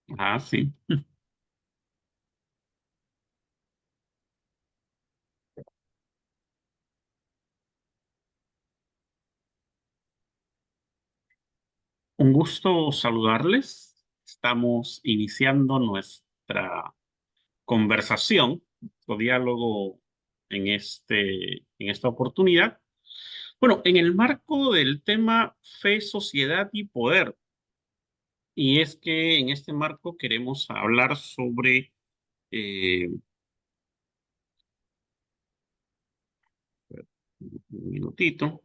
Ah, sí. Un gusto saludarles. Estamos iniciando nuestra conversación o diálogo en esta oportunidad. Bueno, en el marco del tema fe, sociedad y poder. Y es que en este marco queremos hablar sobre eh, un minutito.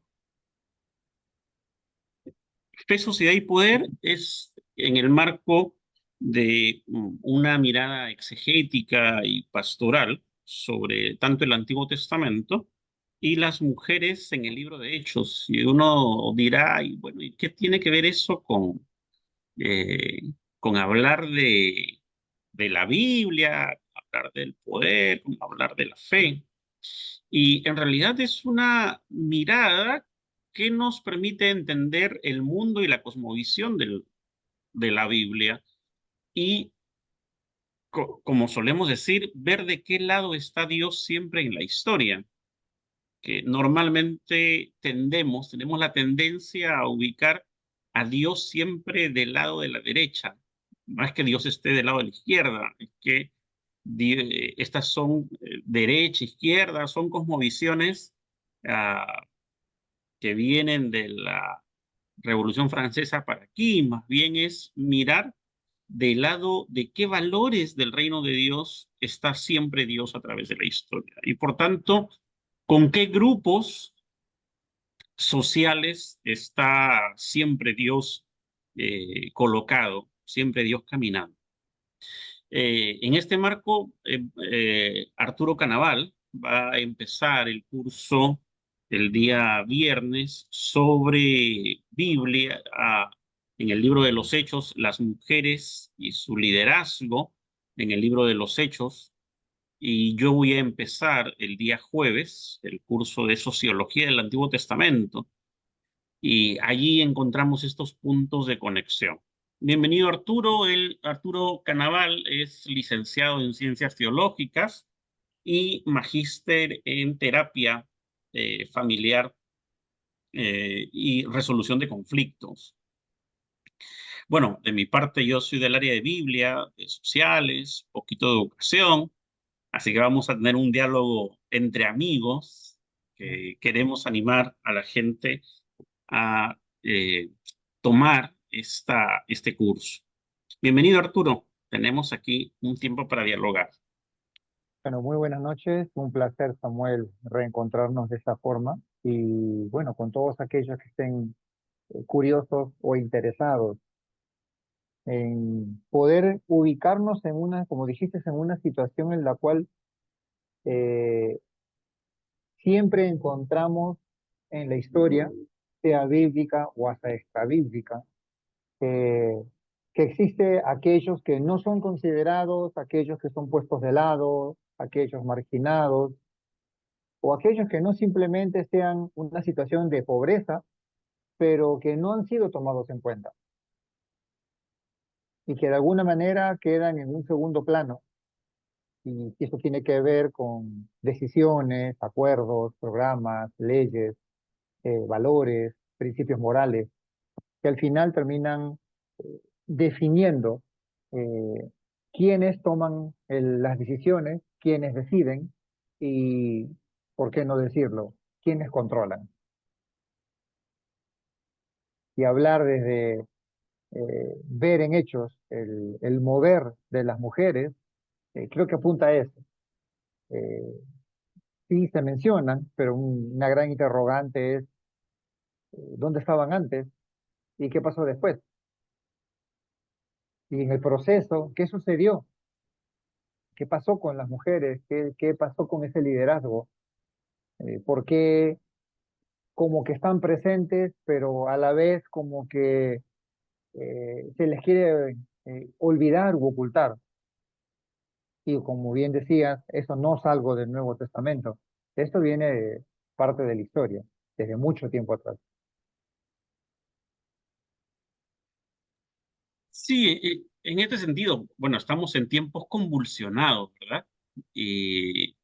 Fe, sociedad y poder es en el marco de una mirada exegética y pastoral sobre tanto el Antiguo Testamento y las mujeres en el libro de Hechos. Y uno dirá, "Ay, bueno, ¿y qué tiene que ver eso eh, con hablar de la Biblia, hablar del poder, con hablar de la fe?" Y en realidad es una mirada que nos permite entender el mundo y la cosmovisión de la Biblia y, como solemos decir, ver de qué lado está Dios siempre en la historia, que normalmente tenemos la tendencia a ubicar a Dios siempre del lado de la derecha. No es que Dios esté del lado de la izquierda, es que estas son derecha, izquierda, son cosmovisiones ah, que vienen de la Revolución Francesa para aquí, más bien es mirar del lado de qué valores del reino de Dios está siempre Dios a través de la historia. Y por tanto, con qué grupos sociales está siempre Dios colocado, siempre Dios caminando. En este marco, Arturo Canaval va a empezar el curso el día viernes sobre Biblia, en el libro de los Hechos, las mujeres y su liderazgo en el libro de los Hechos. Y yo voy a empezar el día jueves el curso de Sociología del Antiguo Testamento y allí encontramos estos puntos de conexión. Bienvenido Arturo. Arturo Canaval es licenciado en Ciencias Teológicas y magíster en terapia familiar y resolución de conflictos. Bueno, de mi parte yo soy del área de Biblia, de sociales, poquito de educación, así que vamos a tener un diálogo entre amigos que queremos animar a la gente a tomar este curso. Bienvenido, Arturo. Tenemos aquí un tiempo para dialogar. Bueno, muy buenas noches. Un placer, Samuel, reencontrarnos de esta forma. Y bueno, con todos aquellos que estén curiosos o interesados en poder ubicarnos en una, como dijiste, en una situación en la cual eh, siempre encontramos en la historia, sea bíblica o hasta extrabíblica, eh, que existe aquellos que no son considerados, aquellos que son puestos de lado, aquellos marginados o aquellos que no simplemente sean una situación de pobreza, pero que no han sido tomados en cuenta y que de alguna manera quedan en un segundo plano. Y eso tiene que ver con decisiones, acuerdos, programas, leyes, valores, principios morales, que al final terminan definiendo eh, quiénes toman las decisiones, quiénes deciden y, ¿por qué no decirlo?, quiénes controlan. Y hablar desde ver en hechos el mover de las mujeres, creo que apunta a eso. Eh, sí se mencionan, pero una gran interrogante es dónde estaban antes y qué pasó después. Y en el proceso, ¿qué sucedió? ¿Qué pasó con las mujeres? ¿Qué pasó con ese liderazgo? ¿Por qué como que están presentes, pero a la vez como que se les quiere olvidar u ocultar? Y como bien decías, eso no es algo del Nuevo Testamento. Esto viene de parte de la historia, desde mucho tiempo atrás. Sí, en este sentido, bueno, estamos en tiempos convulsionados, ¿verdad? Y,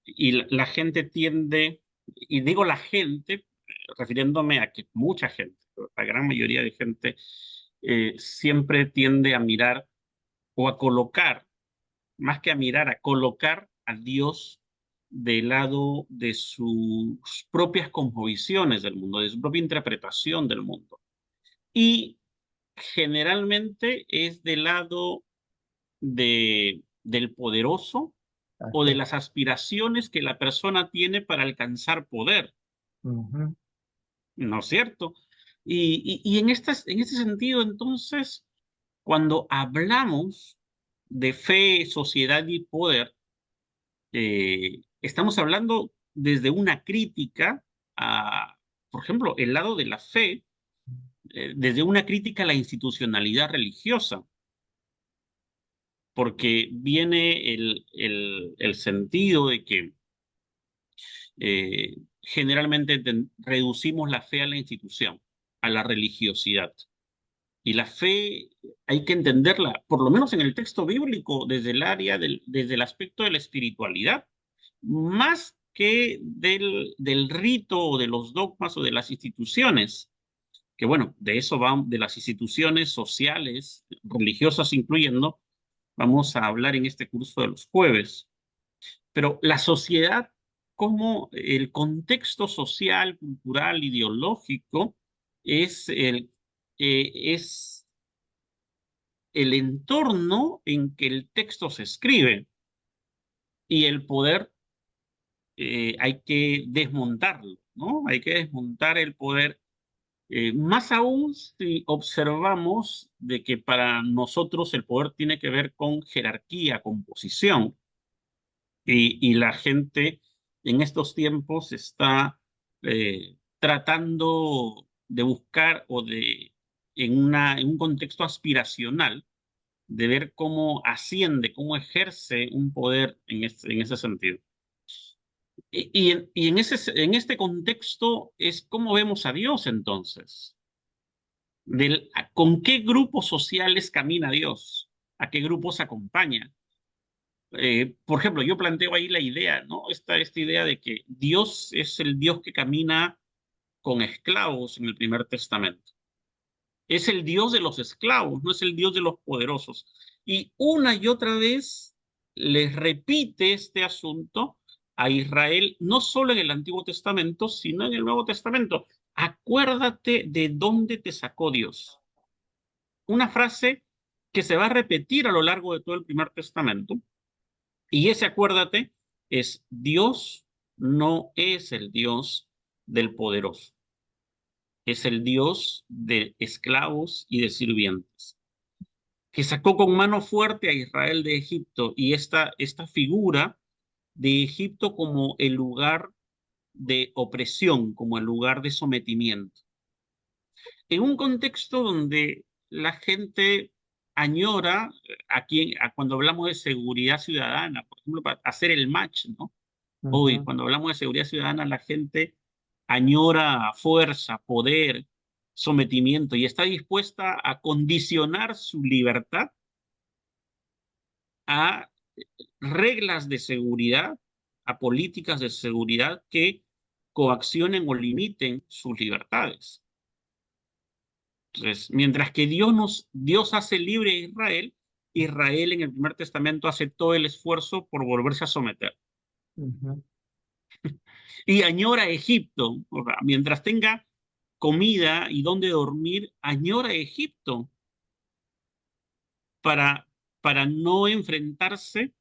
y la gente tiende, y digo la gente, refiriéndome a que mucha gente, la gran mayoría de gente, siempre tiende a mirar o a colocar, más que a mirar, a colocar a Dios del lado de sus propias cosmovisiones del mundo, de su propia interpretación del mundo. Y generalmente es del lado del poderoso o Así de es. las aspiraciones que la persona tiene para alcanzar poder, Ujú. ¿no es cierto? Y en este sentido, entonces, cuando hablamos de fe, sociedad y poder, estamos hablando desde una crítica a, por ejemplo, el lado de la fe, desde una crítica a la institucionalidad religiosa, porque viene el sentido de que generalmente reducimos la fe a la institución, a la religiosidad. Y la fe hay que entenderla, por lo menos en el texto bíblico, desde el área, desde el aspecto de la espiritualidad, más que del rito o de los dogmas o de las instituciones, que bueno, de eso van, de las instituciones sociales, religiosas incluyendo, vamos a hablar en este curso de los jueves. Pero la sociedad, como el contexto social, cultural, ideológico, es es el entorno en que el texto se escribe y el poder hay que desmontarlo, ¿no? Hay que desmontar el poder, más aún si observamos de que para nosotros el poder tiene que ver con jerarquía, con posición, y la gente en estos tiempos está tratando de buscar o de, en un contexto aspiracional, de ver cómo asciende, cómo ejerce un poder en ese sentido. En este contexto es cómo vemos a Dios entonces. ¿Con qué grupos sociales camina Dios? ¿A qué grupos acompaña? Por ejemplo, yo planteo ahí la idea, ¿no? Esta idea de que Dios es el Dios que camina con esclavos en el primer testamento. Es el Dios de los esclavos, no es el Dios de los poderosos. Y una y otra vez les repite este asunto a Israel, no solo en el Antiguo Testamento, sino en el Nuevo Testamento. Acuérdate de dónde te sacó Dios. Una frase que se va a repetir a lo largo de todo el primer testamento. Y ese acuérdate es Dios no es el Dios del poderoso, es el Dios de esclavos y de sirvientes que sacó con mano fuerte a Israel de Egipto y esta figura de Egipto como el lugar de opresión, como el lugar de sometimiento. En un contexto donde la gente añora, cuando hablamos de seguridad ciudadana, por ejemplo, para hacer el match, ¿no? Hoy, Ujú. cuando hablamos de seguridad ciudadana, la gente añora fuerza, poder, sometimiento y está dispuesta a condicionar su libertad a reglas de seguridad, a políticas de seguridad que coaccionen o limiten sus libertades. Entonces, mientras que Dios hace libre a Israel, Israel en el primer testamento hace todo el esfuerzo por volverse a someter. Ujú. Y añora a Egipto, o sea, mientras tenga comida y donde dormir, añora a Egipto para, para no enfrentarse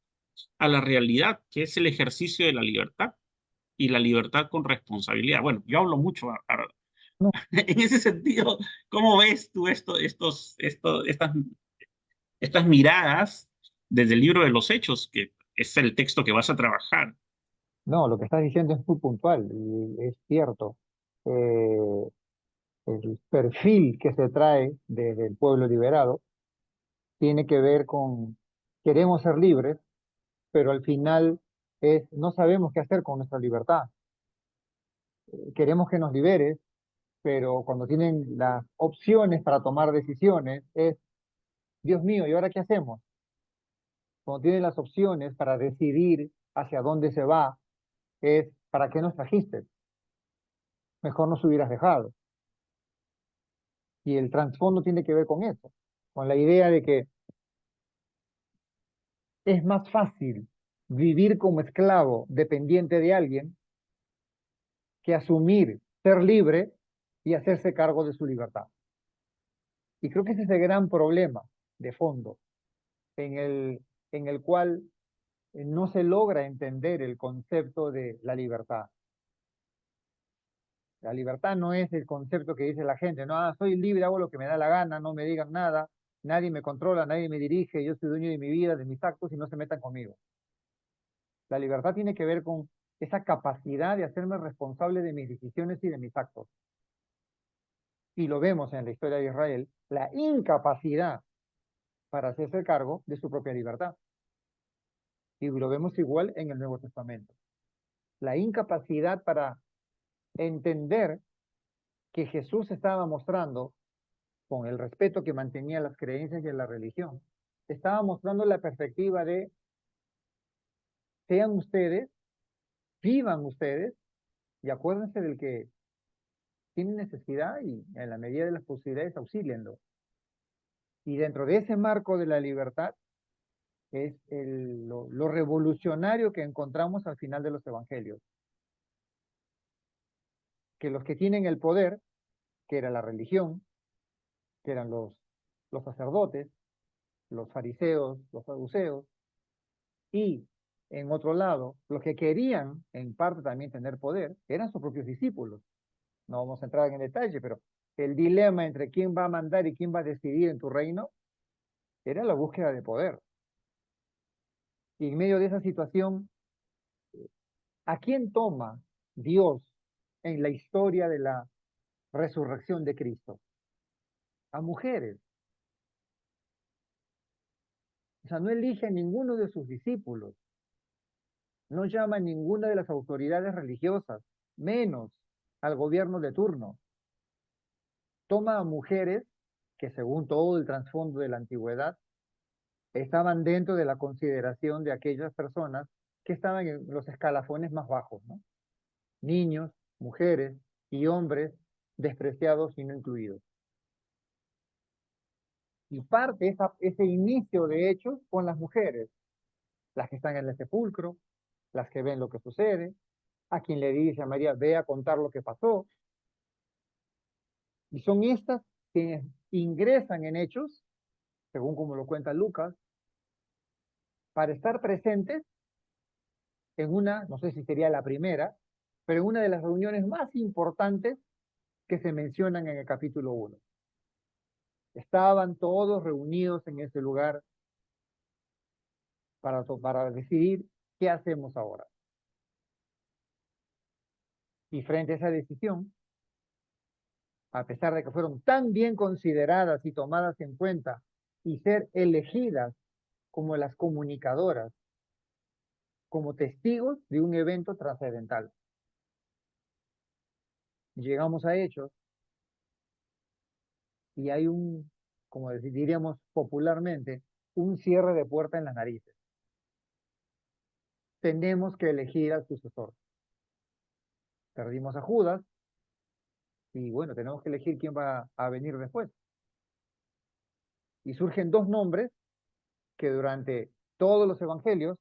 a la realidad, que es el ejercicio de la libertad y la libertad con responsabilidad. Bueno, yo hablo mucho No, en ese sentido. ¿Cómo ves tú estas miradas desde el libro de los Hechos, que es el texto que vas a trabajar? no, lo que estás diciendo es muy puntual y es cierto. Eh, el perfil que se trae desde el pueblo liberado tiene que ver con queremos ser libres, pero al final no sabemos qué hacer con nuestra libertad. Queremos que nos liberes, pero cuando tienen las opciones para tomar decisiones, Dios mío, ¿y ahora qué hacemos? Cuando tienen las opciones para decidir hacia dónde se va, es ¿para qué nos trajiste? Mejor nos hubieras dejado. Y el trasfondo tiene que ver con eso, con la idea de que es más fácil vivir como esclavo dependiente de alguien que asumir ser libre y hacerse cargo de su libertad. Y creo que ese es el gran problema de fondo en el cual no se logra entender el concepto de la libertad. La libertad no es el concepto que dice la gente, no, soy libre, hago lo que me da la gana, no me digan nada, nadie me controla, nadie me dirige, yo soy dueño de mi vida, de mis actos y no se metan conmigo. La libertad tiene que ver con esa capacidad de hacerme responsable de mis decisiones y de mis actos. Y lo vemos en la historia de Israel, la incapacidad para hacerse cargo de su propia libertad. Y lo vemos igual en el Nuevo Testamento. La incapacidad para entender que Jesús estaba mostrando, con el respeto que mantenía las creencias y la religión, estaba mostrando la perspectiva de sean ustedes, vivan ustedes, y acuérdense del que tiene necesidad y en la medida de las posibilidades auxílienlo. Y dentro de ese marco de la libertad es lo revolucionario que encontramos al final de los evangelios. Que los que tienen el poder, que era la religión, que eran los sacerdotes, los fariseos, los saduceos, y en otro lado, los que querían en parte también tener poder, eran sus propios discípulos. No vamos a entrar en detalle, pero el dilema entre quién va a mandar y quién va a decidir en tu reino era la búsqueda de poder. Y en medio de esa situación, ¿a quién toma Dios en la historia de la resurrección de Cristo? A mujeres. O sea, no elige a ninguno de sus discípulos, no llama a ninguna de las autoridades religiosas, menos al gobierno de turno. Toma a mujeres que, según todo el trasfondo de la antigüedad, estaban dentro de la consideración de aquellas personas que estaban en los escalafones más bajos, ¿no? Niños, mujeres y hombres despreciados y no incluidos. Y parte ese inicio de hechos con las mujeres, las que están en el sepulcro, las que ven lo que sucede, a quien le dice a María, ve a contar lo que pasó. Y son estas quienes ingresan en hechos, según como lo cuenta Lucas, para estar presentes en una, no sé si sería la primera, pero en una de las reuniones más importantes que se mencionan en el capítulo 1. Estaban todos reunidos en ese lugar para decidir qué hacemos ahora. Y frente a esa decisión, a pesar de que fueron tan bien consideradas y tomadas en cuenta y ser elegidas como las comunicadoras, como testigos de un evento trascendental. Llegamos a Hechos y hay como diríamos popularmente, un cierre de puerta en las narices. Tenemos que elegir al sucesor. Perdimos a Judas y bueno, tenemos que elegir quién va a venir después. Y surgen dos nombres que durante todos los evangelios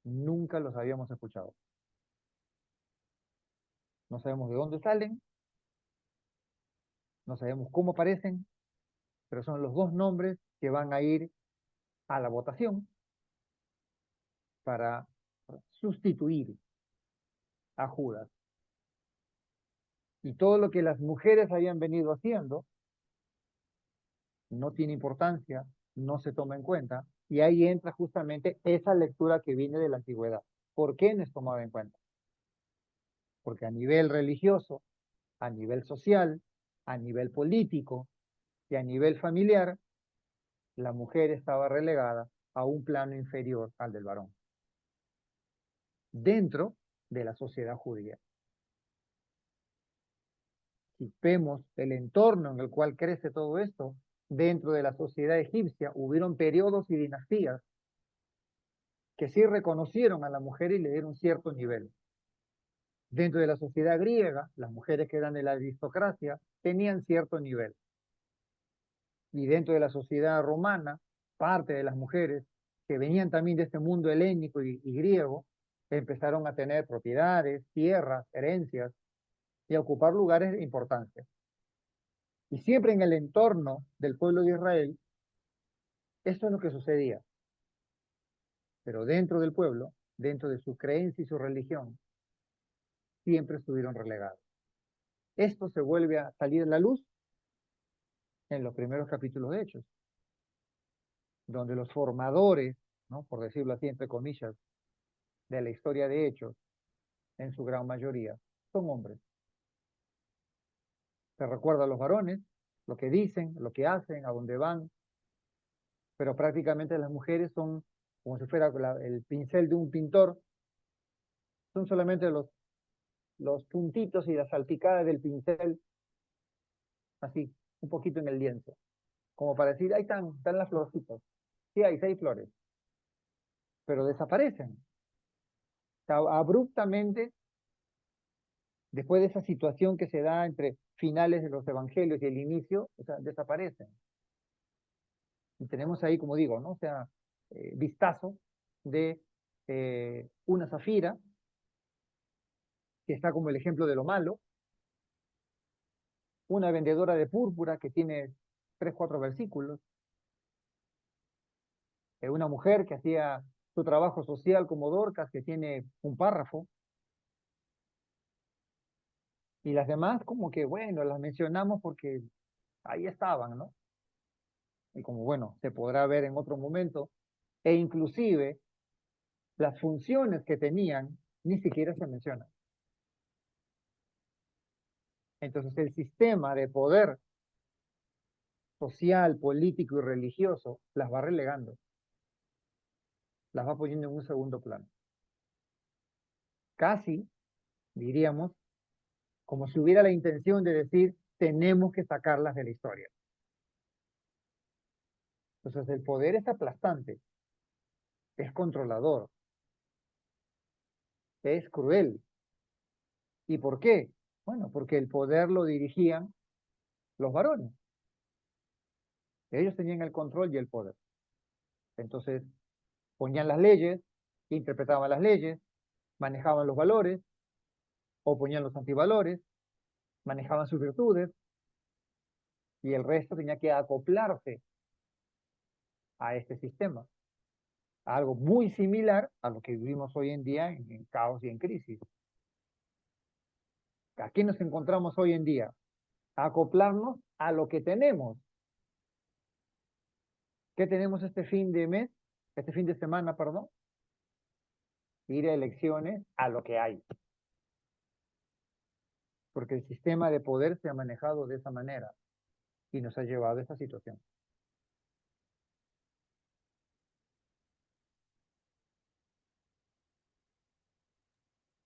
nunca los habíamos escuchado. No sabemos de dónde salen, no sabemos cómo aparecen, pero son los dos nombres que van a ir a la votación para sustituir a Judas. Y todo lo que las mujeres habían venido haciendo no tiene importancia, no se toma en cuenta, y ahí entra justamente esa lectura que viene de la antigüedad. ¿Por qué no es tomada en cuenta? Porque a nivel religioso, a nivel social, a nivel político y a nivel familiar, la mujer estaba relegada a un plano inferior al del varón, dentro de la sociedad judía. Si vemos el entorno en el cual crece todo esto, dentro de la sociedad egipcia hubieron periodos y dinastías que sí reconocieron a la mujer y le dieron cierto nivel. Dentro de la sociedad griega, las mujeres que eran de la aristocracia tenían cierto nivel. Y dentro de la sociedad romana, parte de las mujeres que venían también de este mundo helénico y griego, empezaron a tener propiedades, tierras, herencias y a ocupar lugares de importancia. Y siempre en el entorno del pueblo de Israel, esto es lo que sucedía. Pero dentro del pueblo, dentro de su creencia y su religión, siempre estuvieron relegados. Esto se vuelve a salir a la luz en los primeros capítulos de Hechos, donde los formadores, ¿no?, por decirlo así, entre comillas, de la historia de Hechos, en su gran mayoría, son hombres. Se recuerda a los varones, lo que dicen, lo que hacen, a dónde van, pero prácticamente las mujeres son como si fuera el pincel de un pintor, son solamente los puntitos y las salpicadas del pincel, así, un poquito en el lienzo, como para decir, ahí están las florcitas. Sí hay 6 flores, pero desaparecen. O sea, abruptamente, después de esa situación que se da entre finales de los evangelios y el inicio, o sea, desaparecen. Y tenemos ahí, como digo, ¿no? O sea, vistazo de una Zafira, que está como el ejemplo de lo malo, una vendedora de púrpura que tiene 3, 4 versículos, una mujer que hacía su trabajo social como Dorcas, que tiene un párrafo, y las demás como que, bueno, las mencionamos porque ahí estaban, ¿no? Y como, bueno, se podrá ver en otro momento, e inclusive las funciones que tenían ni siquiera se mencionan. Entonces el sistema de poder social, político y religioso las va relegando, las va poniendo en un segundo plano. Casi, diríamos, como si hubiera la intención de decir, tenemos que sacarlas de la historia. Entonces el poder es aplastante, es controlador, es cruel. ¿Y por qué? Bueno, porque el poder lo dirigían los varones. Ellos tenían el control y el poder. Entonces ponían las leyes, interpretaban las leyes, manejaban los valores, oponían los antivalores, manejaban sus virtudes, y el resto tenía que acoplarse a este sistema, a algo muy similar a lo que vivimos hoy en día en caos y en crisis. ¿A qué nos encontramos hoy en día? A acoplarnos a lo que tenemos. ¿Qué tenemos este fin de mes? Este fin de semana, perdón. Ir a elecciones a lo que hay. Porque el sistema de poder se ha manejado de esa manera y nos ha llevado a esta situación.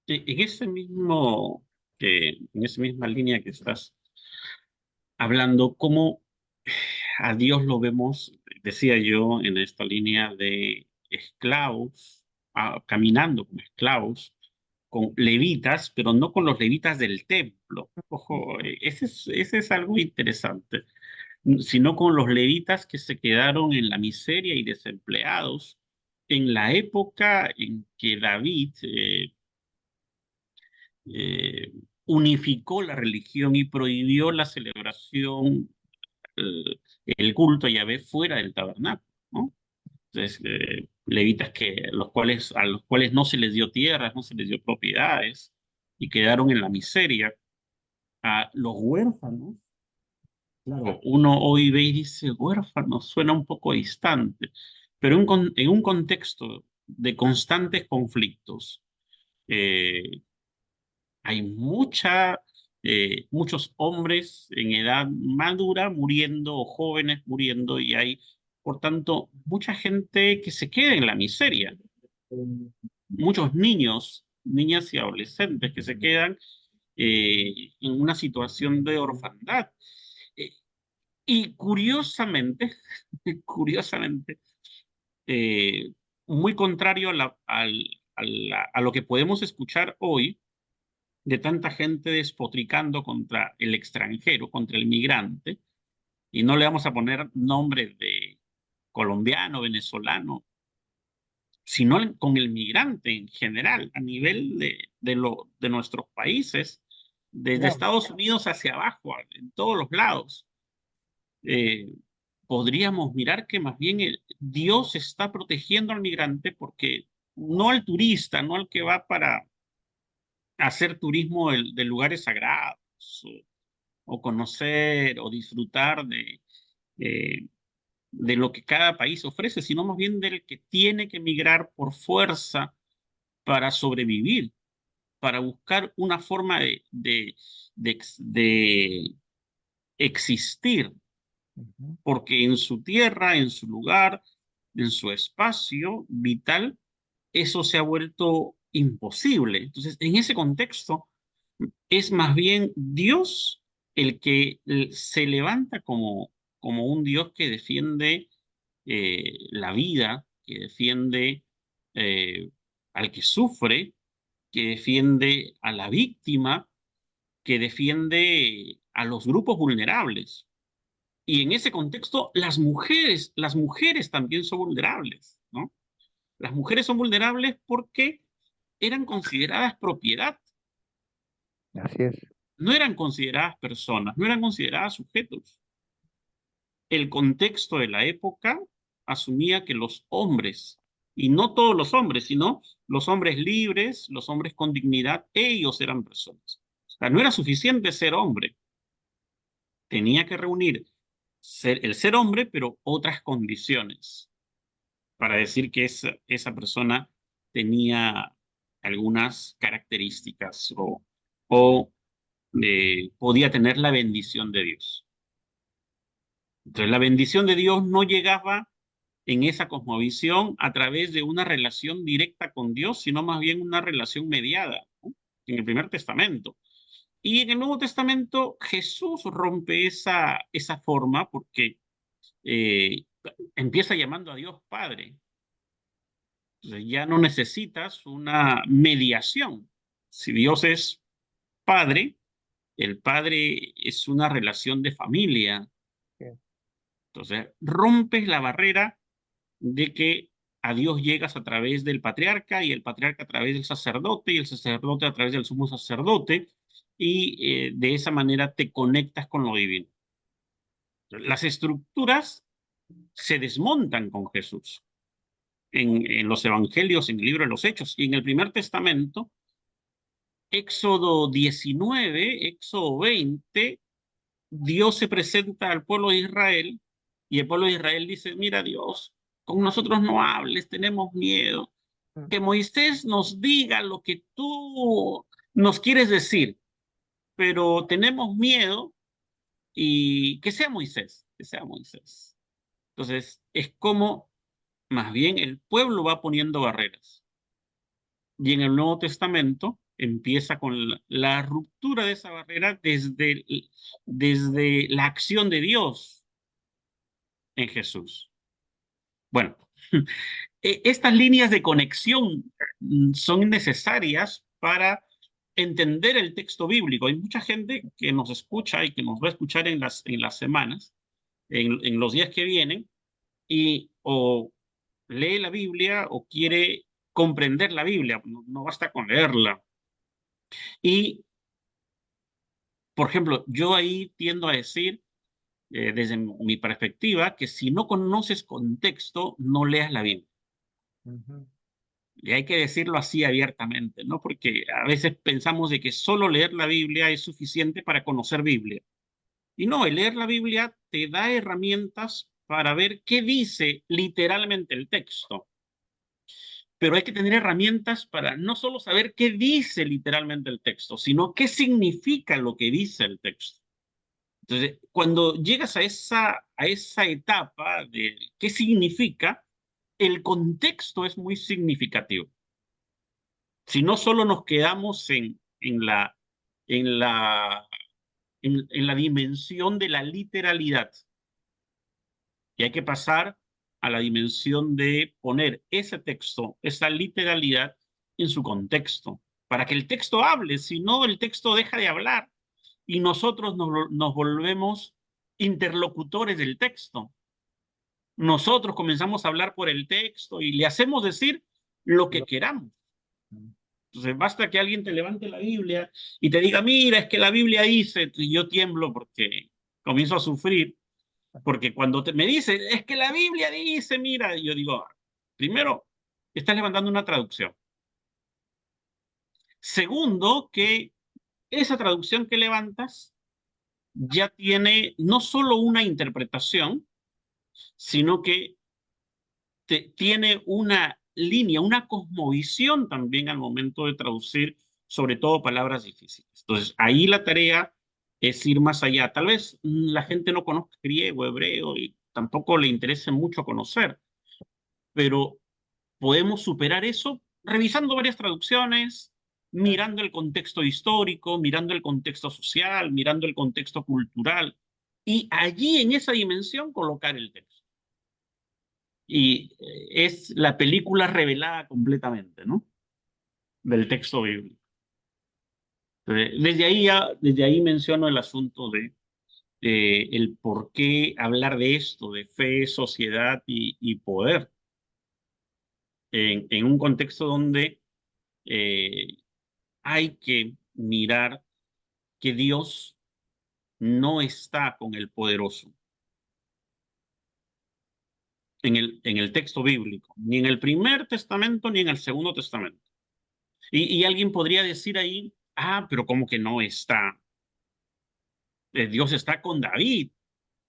En ese mismo, en esa misma línea que estás hablando, cómo a Dios lo vemos, decía yo, en esta línea de esclavos, caminando como esclavos, con levitas, pero no con los levitas del templo. Ojo, ese es algo interesante, sino con los levitas que se quedaron en la miseria y desempleados en la época en que David eh, unificó la religión y prohibió la celebración, el culto a Yahvé fuera del tabernáculo, ¿no? Entonces, levitas a los cuales no se les dio tierras, no se les dio propiedades y quedaron en la miseria. A los huérfanos, claro, uno hoy ve y dice, huérfanos, suena un poco distante, pero en un contexto de constantes conflictos, eh, hay muchos hombres en edad madura muriendo o jóvenes muriendo y hay, por tanto, mucha gente que se queda en la miseria. Muchos niños, niñas y adolescentes que se quedan en una situación de orfandad. Eh, Y curiosamente, curiosamente, eh, muy contrario a lo que podemos escuchar hoy de tanta gente despotricando contra el extranjero, contra el migrante, y no le vamos a poner nombres de colombiano, venezolano, sino con el migrante en general, a nivel de nuestros países, desde Claro, Estados Unidos hacia abajo, en todos los lados. eh, Podríamos mirar que más bien Dios está protegiendo al migrante porque no al turista, no al que va para hacer turismo de lugares sagrados o conocer o disfrutar eh, de lo que cada país ofrece, sino más bien del que tiene que migrar por fuerza para sobrevivir, para buscar una forma de existir, ujú, porque en su tierra, en su lugar, en su espacio vital, eso se ha vuelto imposible. Entonces, en ese contexto, es más bien Dios el que se levanta como un Dios que defiende la vida, que defiende eh, al que sufre, que defiende a la víctima, que defiende a los grupos vulnerables. Y en ese contexto, las mujeres también son vulnerables, ¿no? Las mujeres son vulnerables porque eran consideradas propiedad, así es. no eran consideradas personas, no eran consideradas sujetos. El contexto de la época asumía que los hombres, y no todos los hombres, sino los hombres libres, los hombres con dignidad, ellos eran personas. O sea, no era suficiente ser hombre, tenía que reunir el ser hombre, pero otras condiciones para decir que esa persona tenía algunas características o podía tener la bendición de Dios. Entonces, la bendición de Dios no llegaba en esa cosmovisión a través de una relación directa con Dios, sino más bien una relación mediada, ¿no? En el Primer Testamento. Y en el Nuevo Testamento Jesús rompe esa forma porque eh, empieza llamando a Dios Padre. Entonces ya no necesitas una mediación. Si Dios es Padre, el Padre es una relación de familia. Sí. Entonces rompes la barrera de que a Dios llegas a través del patriarca y el patriarca a través del sacerdote y el sacerdote a través del sumo sacerdote y de esa manera te conectas con lo divino. Las estructuras se desmontan con Jesús en los evangelios, en el libro de los Hechos y en el Primer Testamento. Éxodo 19, Éxodo 20, Dios se presenta al pueblo de Israel y el pueblo de Israel dice, mira Dios, con nosotros no hables, tenemos miedo. Mm. Que Moisés nos diga lo que tú nos quieres decir, pero tenemos miedo y que sea Moisés, que sea Moisés. Entonces, es como más bien el pueblo va poniendo barreras. Y en el Nuevo Testamento empieza con la ruptura de esa barrera desde la acción de Dios en Jesús. Bueno, estas líneas de conexión son necesarias para entender el texto bíblico. Hay mucha gente que nos escucha y que nos va a escuchar en las semanas, en los días que vienen, y o lee la Biblia o quiere comprender la Biblia, no basta con leerla. Y, por ejemplo, yo ahí tiendo a decir, desde mi perspectiva, que si no conoces contexto, no leas la Biblia. Ujú. Y hay que decirlo así abiertamente, ¿no? Porque a veces pensamos de que solo leer la Biblia es suficiente para conocer Biblia. Y no, el leer la Biblia te da herramientas para ver qué dice literalmente el texto. Pero hay que tener herramientas para no solo saber qué dice literalmente el texto, sino qué significa lo que dice el texto. Entonces, cuando llegas a esa etapa de qué significa, el contexto es muy significativo. Si no solo nos quedamos en la, en la dimensión de la literalidad, Y hay que pasar a la dimensión de poner ese texto, esa literalidad en su contexto, para que el texto hable, si no el texto deja de hablar y nosotros nos volvemos interlocutores del texto. Nosotros comenzamos a hablar por el texto y le hacemos decir lo que Lo- queramos. Entonces, basta que alguien te levante la Biblia y te diga, mira, es que la Biblia dice, y yo tiemblo porque comienzo a sufrir, porque cuando me dice, es que la Biblia dice, mira, yo digo, primero, estás levantando una traducción. Segundo, que esa traducción que levantas ya tiene no solo una interpretación, sino que tiene una línea, una cosmovisión también al momento de traducir, sobre todo palabras difíciles. Entonces, ahí la tarea es ir más allá. Tal vez la gente no conozca griego, hebreo y tampoco le interese mucho conocer, pero podemos superar eso revisando varias traducciones, mirando el contexto histórico, mirando el contexto social, mirando el contexto cultural, y allí en esa dimensión colocar el texto. Y es la película revelada completamente, ¿no? Del texto bíblico. Desde ahí menciono el asunto de el por qué hablar de esto, de fe, sociedad y poder, en un contexto donde eh, hay que mirar que Dios no está con el poderoso en el texto bíblico, ni en el primer testamento ni en el segundo testamento. Y alguien podría decir ahí, ah, pero ¿cómo que no está? Dios está con David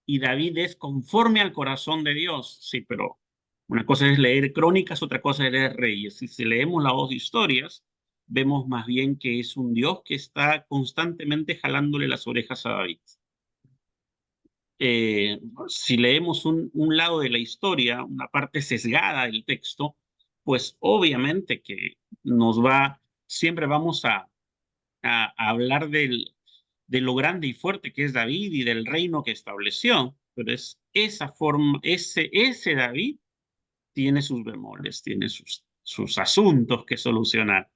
y David es conforme al corazón de Dios. Sí, pero una cosa es leer crónicas, otra cosa es leer reyes. Y si leemos las dos historias, vemos más bien que es un Dios que está constantemente jalándole las orejas a David. Si leemos un lado de la historia, una parte sesgada del texto, pues obviamente que siempre vamos a hablar de lo grande y fuerte que es David y del reino que estableció, pero es esa forma, ese David tiene sus bemoles, tiene sus asuntos que solucionar.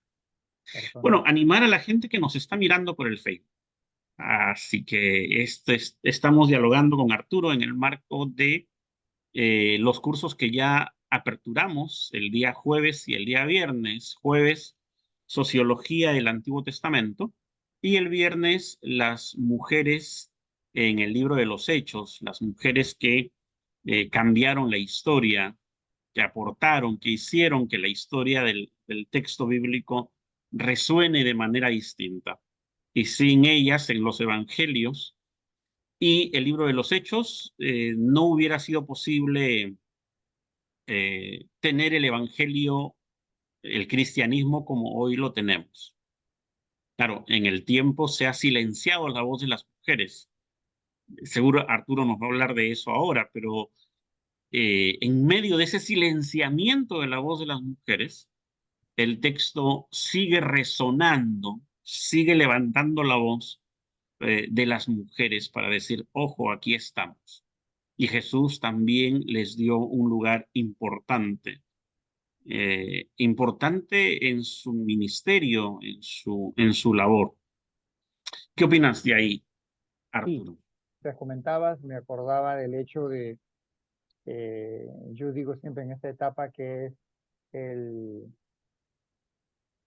Bueno, personal. animar a la gente que nos está mirando por el Facebook. Así que estamos dialogando con Arturo en el marco de los cursos que ya aperturamos el día jueves y el día viernes. Jueves, Sociología del Antiguo Testamento, y el viernes, las mujeres en el libro de los Hechos, las mujeres que cambiaron la historia, que aportaron, que hicieron que la historia del texto bíblico resuene de manera distinta. Y sin ellas, en los evangelios y el libro de los Hechos, no hubiera sido posible tener el evangelio, el cristianismo como hoy lo tenemos. Claro, en el tiempo se ha silenciado la voz de las mujeres. Seguro Arturo nos va a hablar de eso ahora, pero en medio de ese silenciamiento de la voz de las mujeres, el texto sigue resonando, sigue levantando la voz de las mujeres para decir, ojo, aquí estamos. Y Jesús también les dio un lugar importante en su ministerio, en su labor. ¿Qué opinas de ahí, Sí, Arturo? te comentabas, me acordaba del hecho de, yo digo siempre en esta etapa que es el,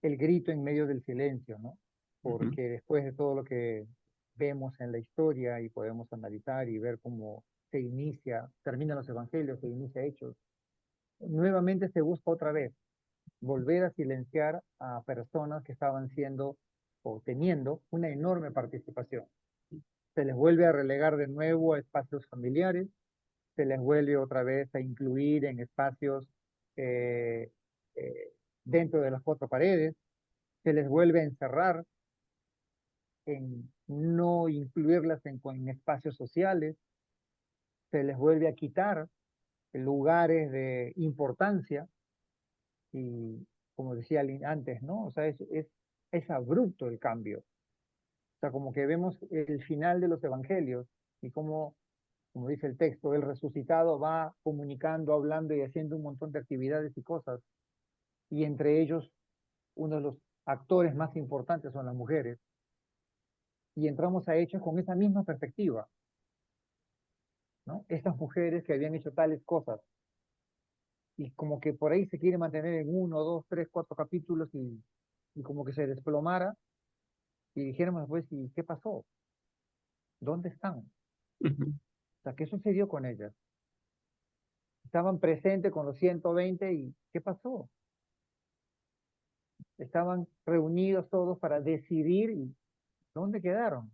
el grito en medio del silencio, ¿no? Ujú. Porque después de todo lo que vemos en la historia y podemos analizar y ver cómo se inicia, terminan los evangelios, se inicia Hechos, nuevamente se busca otra vez volver a silenciar a personas que estaban siendo o teniendo una enorme participación. Se les vuelve a relegar de nuevo a espacios familiares, se les vuelve otra vez a incluir en espacios eh, eh, dentro de las cuatro paredes, se les vuelve a encerrar en no incluirlas en espacios sociales, se les vuelve a quitar lugares de importancia y, como decía antes, ¿no? O sea, es abrupto el cambio. O sea, como que vemos el final de los evangelios y cómo como dice el texto, el resucitado va comunicando, hablando y haciendo un montón de actividades y cosas, y entre ellos uno de los actores más importantes son las mujeres, y entramos a Hechos con esa misma perspectiva, ¿no? Estas mujeres que habían hecho tales cosas, y como que por ahí se quiere mantener en uno, dos, tres, cuatro capítulos y como que se desplomara, y dijéramos pues, ¿y qué pasó? ¿Dónde están? O ujú, sea, ¿qué sucedió con ellas? Estaban presentes con los 120 y ¿qué pasó? Estaban reunidos todos para decidir y ¿dónde quedaron?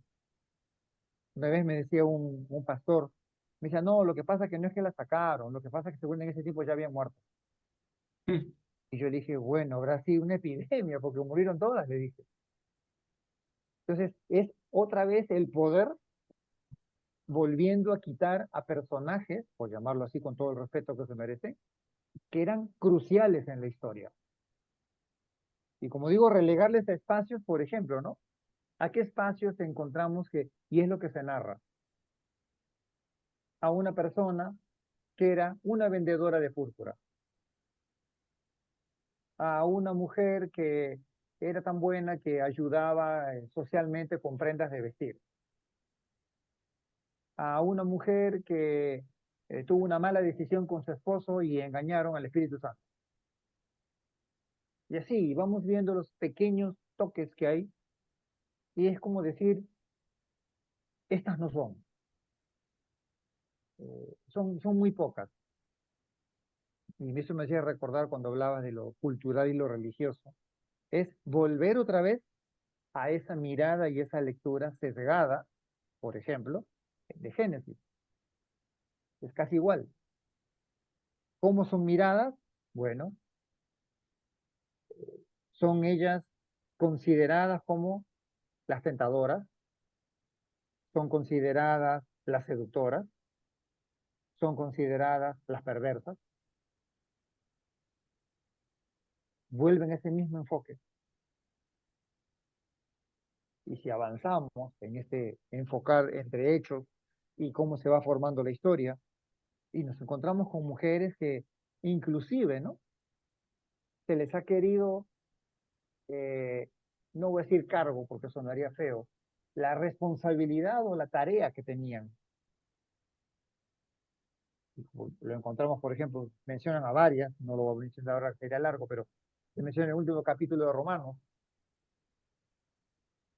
Una vez me decía un pastor, me decía, no, lo que pasa es que no es que la sacaron, lo que pasa es que según en ese tiempo ya habían muerto. ujú, Y yo le dije, bueno, habrá sido una epidemia porque murieron todas, le dije. Entonces, es otra vez el poder volviendo a quitar a personajes, por llamarlo así con todo el respeto que se merecen, que eran cruciales en la historia. Y como digo, relegarles a espacios, por ejemplo, ¿no? ¿A qué espacios encontramos que, y es lo que se narra, a una persona que era una vendedora de púrpura, a una mujer que era tan buena que ayudaba socialmente con prendas de vestir, a una mujer que tuvo una mala decisión con su esposo y engañaron al Espíritu Santo? Y así vamos viendo los pequeños toques que hay y es como decir, estas no son, son muy pocas. Y eso me hacía recordar cuando hablabas de lo cultural y lo religioso, es volver otra vez a esa mirada y esa lectura sesgada, por ejemplo, de Génesis. Es casi igual. ¿Cómo son miradas? Bueno, son ellas consideradas como las tentadoras, son consideradas las seductoras, son consideradas las perversas, vuelven a ese mismo enfoque. Y si avanzamos en este enfocar entre hechos y cómo se va formando la historia, y nos encontramos con mujeres que inclusive, ¿no? Se les ha querido, eh, no voy a decir cargo porque sonaría feo, la responsabilidad o la tarea que tenían. Lo encontramos, por ejemplo, mencionan a varias, no lo voy a mencionar ahora, sería largo, pero se menciona en el último capítulo de Romanos,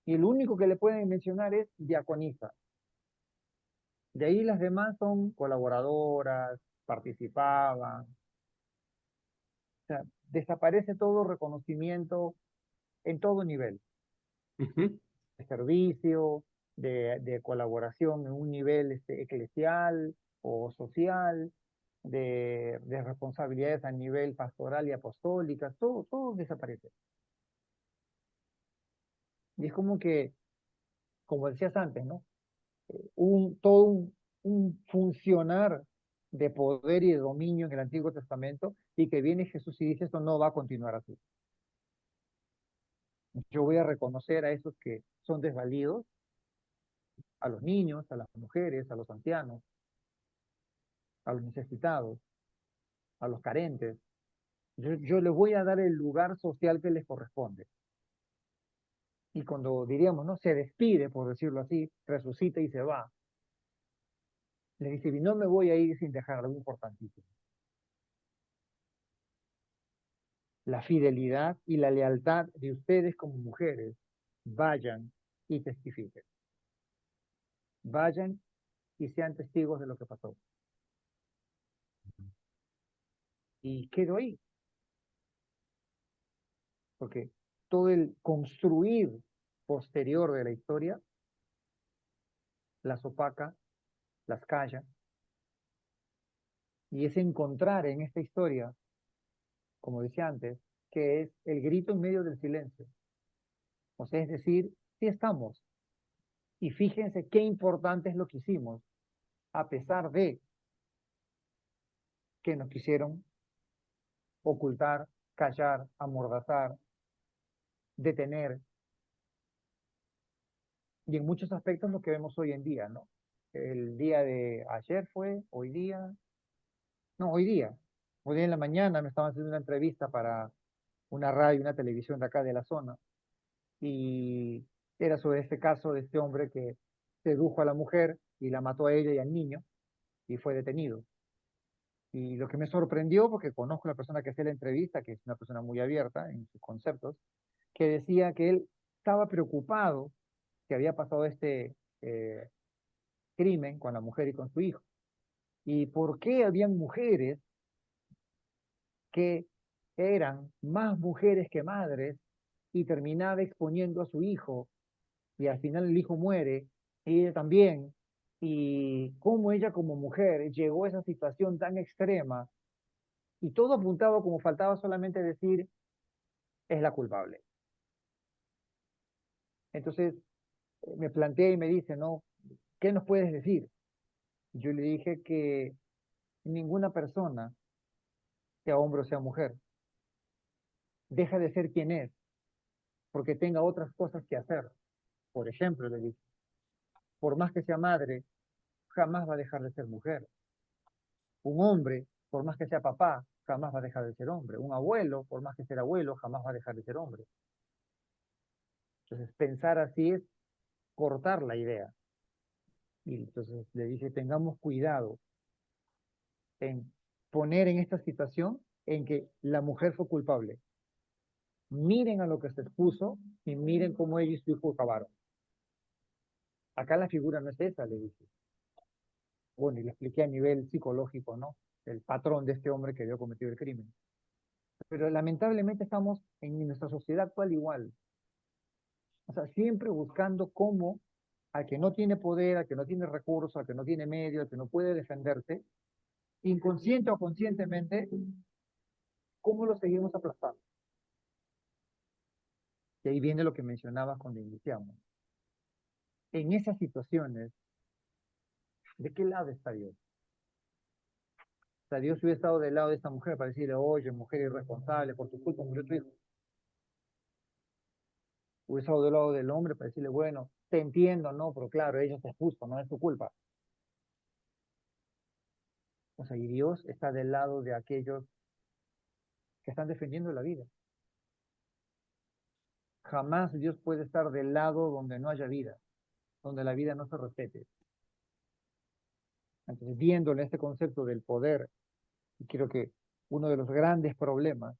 y el único que le pueden mencionar es diaconisa. De ahí las demás son colaboradoras, participaban, o sea, desaparece todo reconocimiento en todo nivel, ujú. de servicio, de colaboración en un nivel eclesial o social, de responsabilidades a nivel pastoral y apostólica, todo desaparece. Y es como que, como decías antes, ¿no? Todo un funcionar de poder y de dominio en el Antiguo Testamento y que viene Jesús y dice esto no va a continuar así. Yo voy a reconocer a esos que son desvalidos, a los niños, a las mujeres, a los ancianos, a los necesitados, a los carentes. Yo les voy a dar el lugar social que les corresponde. Y cuando diríamos, ¿no? Se despide, por decirlo así, resucita y se va. Les dice, y no me voy a ir sin dejar algo importantísimo. La fidelidad y la lealtad de ustedes como mujeres, vayan y testifiquen. Vayan y sean testigos de lo que pasó. Y quedo ahí, porque todo el construir posterior de la historia las opaca, las calla, y es encontrar en esta historia, como decía antes, que es el grito en medio del silencio. O sea, es decir, sí estamos. Y fíjense qué importante es lo que hicimos, a pesar de que nos quisieron ocultar, callar, amordazar, detener, y en muchos aspectos lo que vemos hoy en día, ¿no? el día de ayer fue, hoy día, no, hoy día en la mañana me estaban haciendo una entrevista para una radio, una televisión de acá de la zona, y era sobre este caso de este hombre que sedujo a la mujer y la mató a ella y al niño y fue detenido. Y lo que me sorprendió, porque conozco a la persona que hace la entrevista, que es una persona muy abierta en sus conceptos, que decía que él estaba preocupado que había pasado este crimen con la mujer y con su hijo. ¿Y por qué habían mujeres que eran más mujeres que madres y terminaba exponiendo a su hijo y al final el hijo muere y ella también? Y cómo ella como mujer llegó a esa situación tan extrema y todo apuntaba como faltaba solamente decir es la culpable. Entonces me planteé y me dice, ¿no? ¿Qué nos puedes decir? Yo le dije que ninguna persona, sea hombre o sea mujer, deja de ser quien es porque tenga otras cosas que hacer. Por ejemplo, le dije, por más que sea madre, jamás va a dejar de ser mujer. Un hombre, por más que sea papá, jamás va a dejar de ser hombre. Un abuelo, por más que sea abuelo, jamás va a dejar de ser hombre. Entonces, pensar así es cortar la idea. Y entonces le dije, tengamos cuidado en poner en esta situación en que la mujer fue culpable. Miren a lo que se expuso y miren cómo ella y su hijo acabaron. Acá la figura no es esa, le dije. Bueno, y le expliqué a nivel psicológico, ¿no? El patrón de este hombre que había cometido el crimen. Pero lamentablemente estamos en nuestra sociedad actual igual. O sea, siempre buscando cómo al que no tiene poder, al que no tiene recursos, al que no tiene medios, al que no puede defenderse, inconsciente o conscientemente, cómo lo seguimos aplastando. Y ahí viene lo que mencionabas cuando iniciamos. En esas situaciones, ¿de qué lado está Dios? O sea, Dios hubiera estado del lado de esta mujer para decirle, oye, mujer irresponsable, por tu culpa murió tu hijo. Hubiera estado del lado del hombre para decirle, bueno, te entiendo, ¿no? Pero claro, ellos es justo, no es tu culpa. O sea, y Dios está del lado de aquellos que están defendiendo la vida. Jamás Dios puede estar del lado donde no haya vida, donde la vida no se respete. Entonces, viéndole este concepto del poder, y creo que uno de los grandes problemas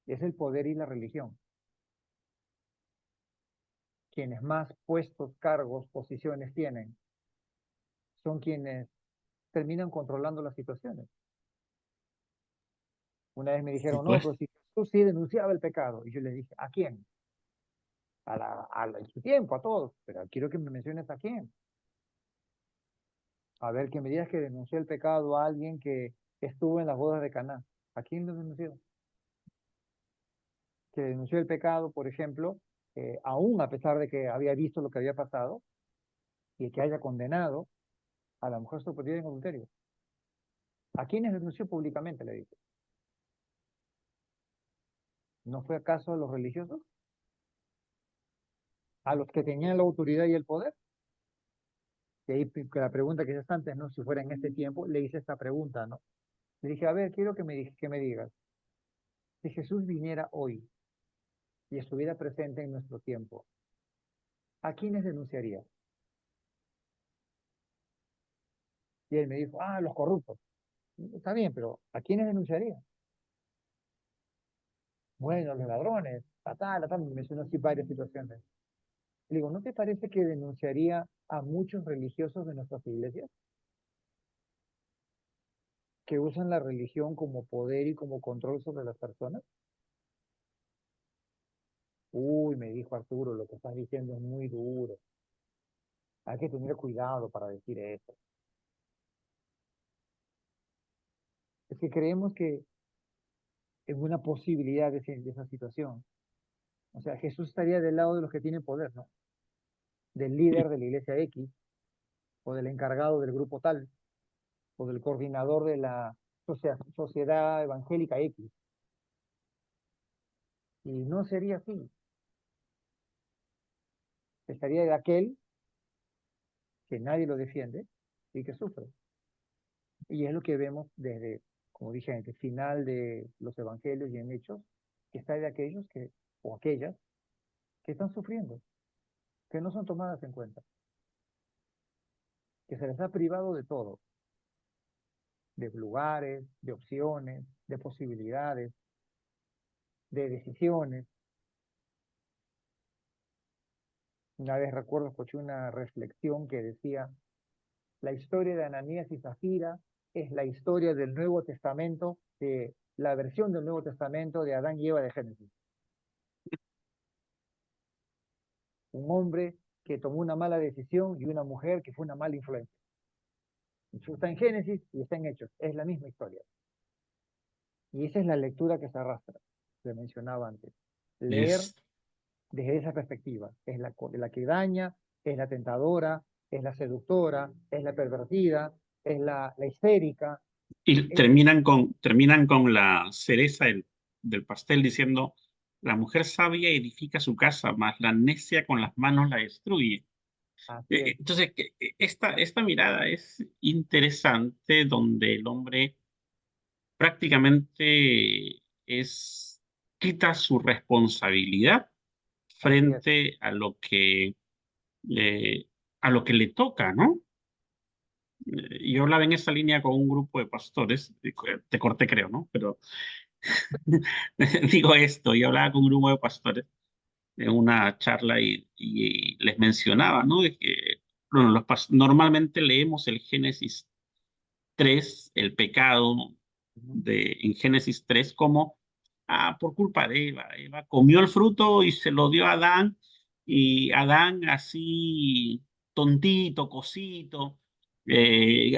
es el poder y la religión. Quienes más puestos, cargos, posiciones tienen, son quienes terminan controlando las situaciones. Una vez me dijeron, no, pero Supuesto. si Jesús sí denunciaba el pecado. Y yo les dije, ¿a quién? En su tiempo, a todos. Pero quiero que me menciones a quién. A ver, que me digas que denunció el pecado a alguien que estuvo en las bodas de Caná. ¿A quién lo denunció? Que denunció el pecado, por ejemplo, aún a pesar de que había visto lo que había pasado y que haya condenado a la mujer sorprendida en adulterio. ¿A quiénes denunció públicamente? Le dije. ¿No fue acaso a los religiosos? ¿A los que tenían la autoridad y el poder? Y ahí que la pregunta que hiciste antes, ¿no? Si fuera en este tiempo, le hice esta pregunta, ¿no? Le dije, a ver, quiero que me digas, si Jesús viniera hoy y estuviera presente en nuestro tiempo, ¿a quiénes denunciaría? Y él me dijo, ah, los corruptos. Está bien, pero ¿a quiénes denunciaría? Bueno, los ladrones, me mencionó así varias situaciones. Le digo, ¿no te parece que denunciaría a muchos religiosos de nuestras iglesias que usan la religión como poder y como control sobre las personas? Uy, me dijo Arturo, lo que estás diciendo es muy duro. Hay que tener cuidado para decir eso. Es que creemos que es una posibilidad de esa situación. O sea, Jesús estaría del lado de los que tienen poder, ¿no? Del líder de la iglesia X, o del encargado del grupo tal, o del coordinador de la sociedad evangélica X. Y no sería así. Estaría de aquel que nadie lo defiende y que sufre. Y es lo que vemos desde, como dije antes, el final de los evangelios y en Hechos, que está de aquellos que, o aquellas, que están sufriendo, que no son tomadas en cuenta, que se les ha privado de todo, de lugares, de opciones, de posibilidades, de decisiones. Una vez recuerdo, escuché una reflexión que decía, la historia de Ananías y Zafira es la historia del Nuevo Testamento, de la versión del Nuevo Testamento de Adán y Eva de Génesis. Un hombre que tomó una mala decisión y una mujer que fue una mala influencia. Eso está en Génesis y está en Hechos. Es la misma historia. Y esa es la lectura que se arrastra, que mencionaba antes. Leer Es, desde esa perspectiva. Es la que daña, es la tentadora, es la seductora, es la pervertida, es la histérica. y Es, terminan con la cereza del pastel diciendo, la mujer sabia edifica su casa, mas la necia con las manos la destruye. así es. Entonces, esta mirada es interesante donde el hombre prácticamente quita su responsabilidad Así es. frente eh, a lo que le toca, ¿no? Yo hablaba en esa línea con un grupo de pastores, te corté creo, ¿no? Pero digo esto, yo hablaba con un grupo de pastores en una charla y les mencionaba, ¿no? De que bueno, normalmente leemos el Génesis 3 el pecado Ujú, en Génesis 3 como, por culpa de Eva. Eva comió el fruto y se lo dio a Adán, y Adán así tontito, cosito,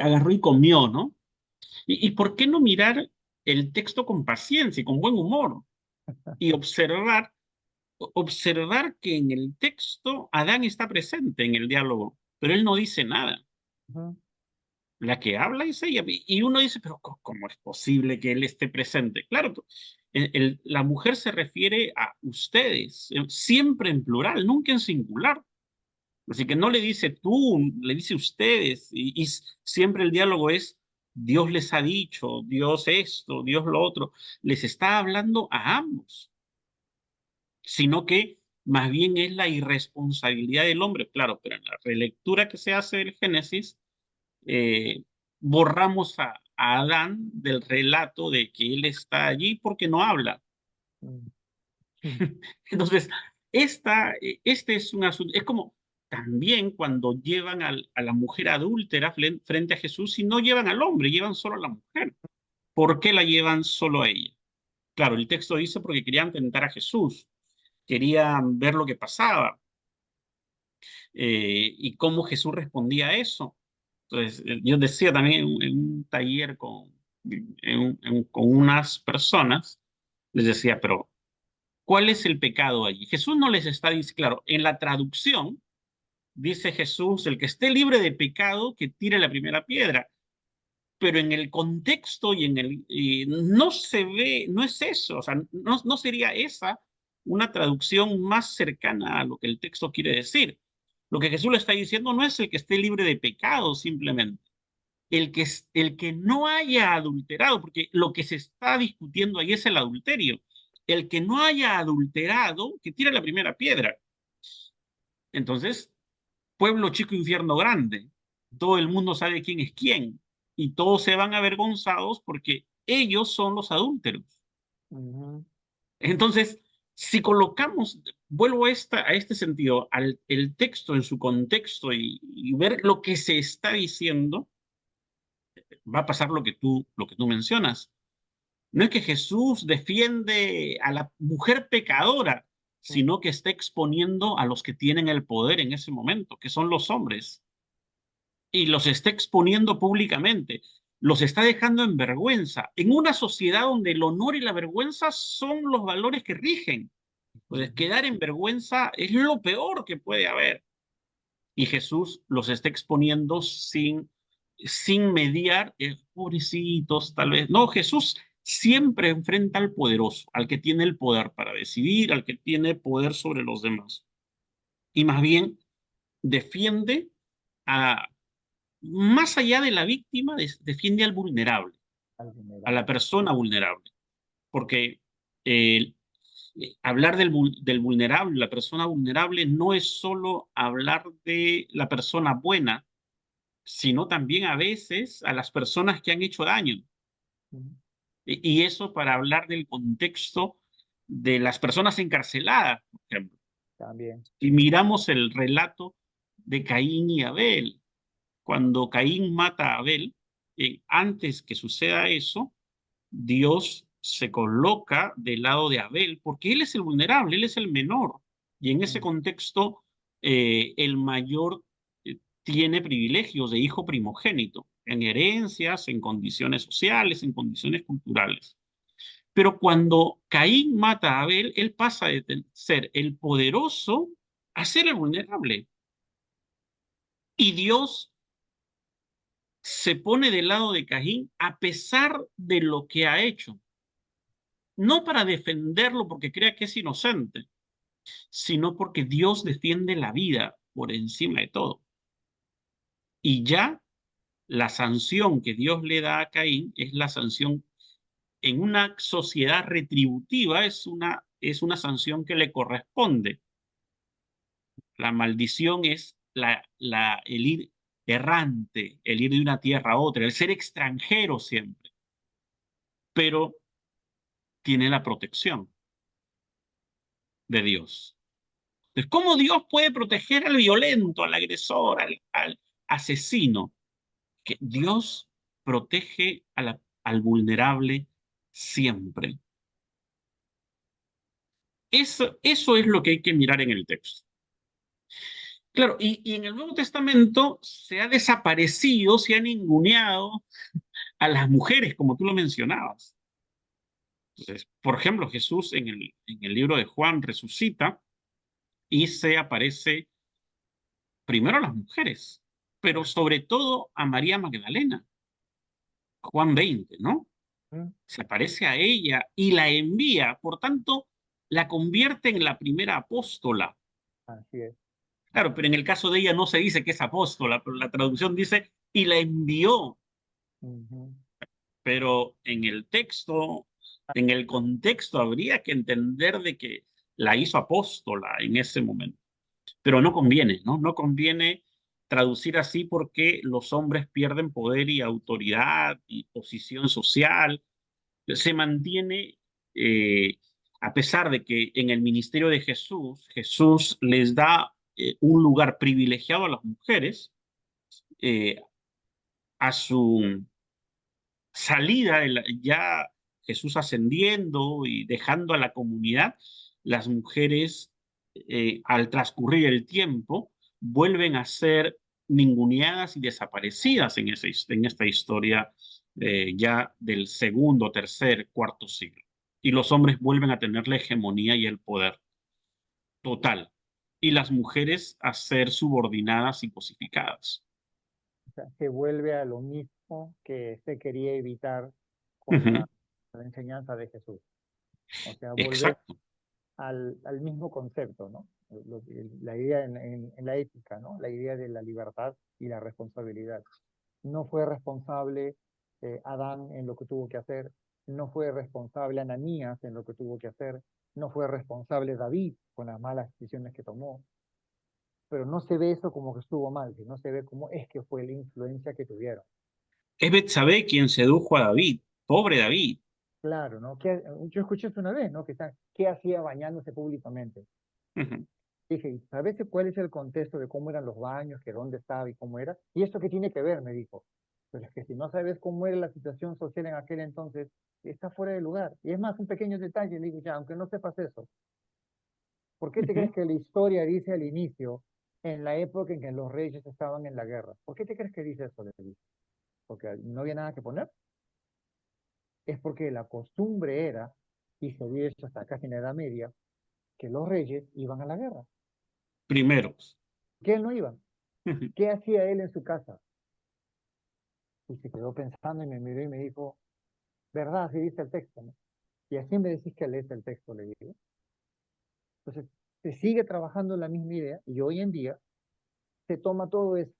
agarró y comió, ¿no? ¿Y por qué no mirar el texto con paciencia y con buen humor y observar que en el texto Adán está presente en el diálogo, pero él no dice nada? ujú, La que habla es ella. Y uno dice, pero ¿cómo es posible que él esté presente? Claro, la mujer se refiere a ustedes, siempre en plural, nunca en singular. Así que no le dice tú, le dice ustedes. Y siempre el diálogo es, Dios les ha dicho, Dios esto, Dios lo otro. Les está hablando a ambos, sino que más bien es la irresponsabilidad del hombre. Claro, pero en la relectura que se hace del Génesis, eh, borramos a Adán del relato de que él está allí porque no habla. mm, mm, Entonces, este es un asunto, es como también cuando llevan a la mujer adúltera frente a Jesús y no llevan al hombre, llevan solo a la mujer. ¿Por qué la llevan solo a ella? Claro, el texto dice porque querían tentar a Jesús, querían ver lo que pasaba, y cómo Jesús respondía a eso. Entonces, yo decía también en un taller con unas personas, les decía, pero ¿cuál es el pecado allí? Jesús no les está diciendo, claro, en la traducción dice Jesús, el que esté libre de pecado, que tire la primera piedra, pero en el contexto no se ve, no es eso, o sea, no sería esa una traducción más cercana a lo que el texto quiere decir. Lo que Jesús le está diciendo no es el que esté libre de pecado simplemente, el que no haya adulterado, porque lo que se está discutiendo ahí es el adulterio. El que no haya adulterado, que tire la primera piedra. Entonces, pueblo chico, infierno grande. Todo el mundo sabe quién es quién y todos se van avergonzados porque ellos son los adúlteros. ujú, Entonces, si colocamos, vuelvo a este sentido, el texto en su contexto y ver lo que se está diciendo, va a pasar lo que tú mencionas. No es que Jesús defiende a la mujer pecadora, mm, sino que está exponiendo a los que tienen el poder en ese momento, que son los hombres, y los está exponiendo públicamente, los está dejando en vergüenza, en una sociedad donde el honor y la vergüenza son los valores que rigen. Pues ujú, quedar en vergüenza es lo peor que puede haber. Y Jesús los está exponiendo sin mediar, pobrecitos, tal vez. No, Jesús siempre enfrenta al poderoso, al que tiene el poder para decidir, al que tiene poder sobre los demás. Y más bien defiende a, más allá de la víctima, defiende al vulnerable, al a la vulnerable. persona vulnerable, porque eh, hablar del vulnerable, la persona vulnerable, no es solo hablar de la persona buena, sino también a veces a las personas que han hecho daño. Ujú. Y eso para hablar del contexto de las personas encarceladas, por ejemplo. También. Si miramos el relato de Caín y Abel, cuando Caín mata a Abel, antes que suceda eso, Dios se coloca del lado de Abel, porque él es el vulnerable, él es el menor. Y en ese Mm. contexto, el mayor tiene privilegios de hijo primogénito, en herencias, en condiciones sociales, en condiciones culturales. Pero cuando Caín mata a Abel, él pasa de ser el poderoso a ser el vulnerable. Y Dios se pone del lado de Caín a pesar de lo que ha hecho. No para defenderlo porque crea que es inocente, sino porque Dios defiende la vida por encima de todo. Y ya la sanción que Dios le da a Caín es la sanción en una sociedad retributiva, es una sanción que le corresponde. La maldición es el ir errante, el ir de una tierra a otra, el ser extranjero siempre, pero tiene la protección de Dios. Entonces, ¿cómo Dios puede proteger al violento, al agresor, al asesino? Que Dios protege al vulnerable siempre. Eso es lo que hay que mirar en el texto. Claro, y en el Nuevo Testamento se ha desaparecido, se ha ninguneado a las mujeres, como tú lo mencionabas. Entonces, por ejemplo, Jesús en el libro de Juan resucita y se aparece primero a las mujeres, pero sobre todo a María Magdalena, Juan 20, ¿no? Mm. Se aparece a ella y la envía, por tanto, la convierte en la primera apóstola. Así es. Claro, pero en el caso de ella no se dice que es apóstola, pero la traducción dice y la envió. Ujú. Pero en el texto, en el contexto, habría que entender de que la hizo apóstola en ese momento. Pero no conviene, ¿no? No conviene traducir así porque los hombres pierden poder y autoridad y posición social. Se mantiene, eh, a pesar de que en el ministerio de Jesús, Jesús les da un lugar privilegiado a las mujeres, eh, a su salida, ya Jesús ascendiendo y dejando a la comunidad, las mujeres, al transcurrir el tiempo, vuelven a ser ninguneadas y desaparecidas en esta historia ya del segundo, tercer, cuarto siglo. Y los hombres vuelven a tener la hegemonía y el poder total. Y las mujeres a ser subordinadas y cosificadas. O sea, se vuelve a lo mismo que se quería evitar con Ujú. la enseñanza de Jesús. O sea, volver Exacto. al mismo concepto, ¿no? La idea en la ética, ¿no? La idea de la libertad y la responsabilidad. No fue responsable Adán en lo que tuvo que hacer, no fue responsable Ananías en lo que tuvo que hacer, no fue responsable David con las malas decisiones que tomó, pero no se ve eso como que estuvo mal, no se ve cómo es que fue la influencia que tuvieron. Es Betsabé quien sedujo a David. Pobre David. Claro, ¿no? Yo escuché esto una vez, ¿no? ¿Qué hacía bañándose públicamente? Ujú. Dije, ¿sabes cuál es el contexto de cómo eran los baños, que dónde estaba y cómo era? ¿Y esto qué tiene que ver? Me dijo. Pero es que si no sabes cómo era la situación social en aquel entonces, está fuera de lugar. Y es más, un pequeño detalle, le digo, ya, aunque no sepas eso, ¿por qué te crees Ujú. que la historia dice al inicio, en la época en que los reyes estaban en la guerra? ¿Por qué te crees que dice eso? Le dije, porque no había nada que poner. Es porque la costumbre era, y se vio eso hasta casi en la Edad Media, que los reyes iban a la guerra. Primeros. Que él no iba. Ujú. ¿Qué hacía él en su casa? Y se quedó pensando y me miró y me dijo, ¿verdad? Así dice el texto, ¿no? Y así me decís que lees el texto, le digo. Entonces, se sigue trabajando en la misma idea y hoy en día se toma todo eso.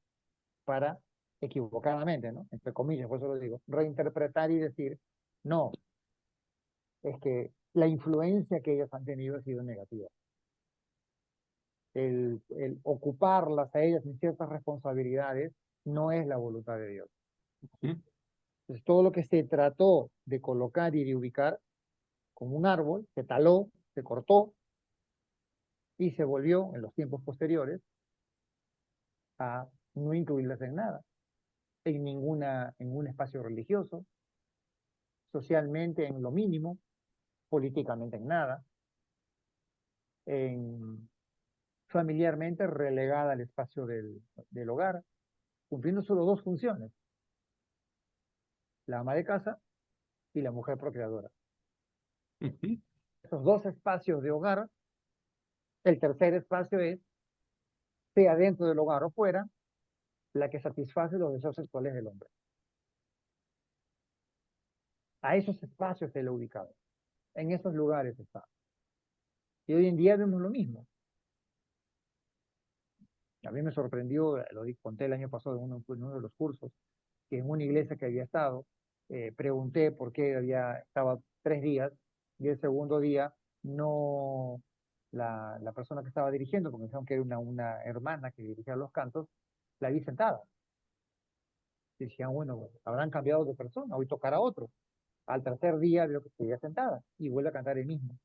para equivocadamente, ¿no? Entre comillas, por eso lo digo, reinterpretar y decir, no, es que la influencia que ellos han tenido ha sido negativa. El ocuparlas a ellas en ciertas responsabilidades no es la voluntad de Dios. Ujú. Entonces, todo lo que se trató de colocar y de ubicar como un árbol, se taló, se cortó y se volvió en los tiempos posteriores a no incluirlas en nada, en un espacio religioso, socialmente en lo mínimo, políticamente en nada, en, familiarmente relegada al espacio del hogar, cumpliendo solo dos funciones, la ama de casa y la mujer procreadora. Ujú. Esos dos espacios de hogar, el tercer espacio es, sea dentro del hogar o fuera, la que satisface los deseos sexuales del hombre. A esos espacios se le ha ubicado, en esos lugares está. Y hoy en día vemos lo mismo. A mí me sorprendió, conté el año pasado en uno de los cursos, que en una iglesia que había estado, pregunté por qué estaba 3 días y el segundo día no, la persona que estaba dirigiendo, porque pensaron que era una hermana que dirigía los cantos, la vi sentada. Y decían, bueno, habrán cambiado de persona, hoy tocará otro. Al tercer día veo que seguía sentada y vuelve a cantar el mismo.